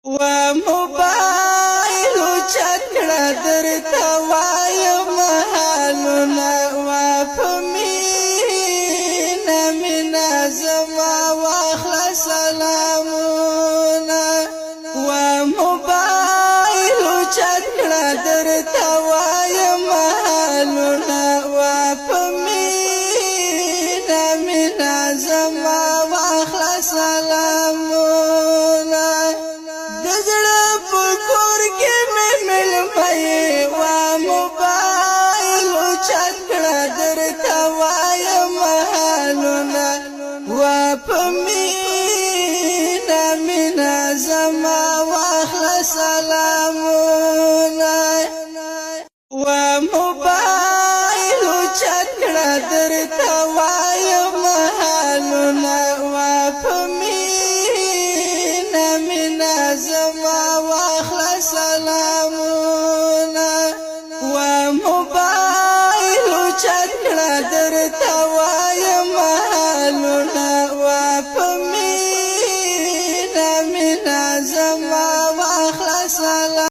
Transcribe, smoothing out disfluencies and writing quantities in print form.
و موبایل چکړه درته وایم حالونه و په مینه مینه زما واخله سلامونه و موبایل چکړه درته وایم حالونه و په مینه مینه زما واخله سلامونه و موبایل چکړه درته وایم حالونه و په مینه مینه زما واخله سلامونه و موبایل چکړه درته وایم حالونه و په مینه مینه زما واخله سلامونه و موبایل چکړه درته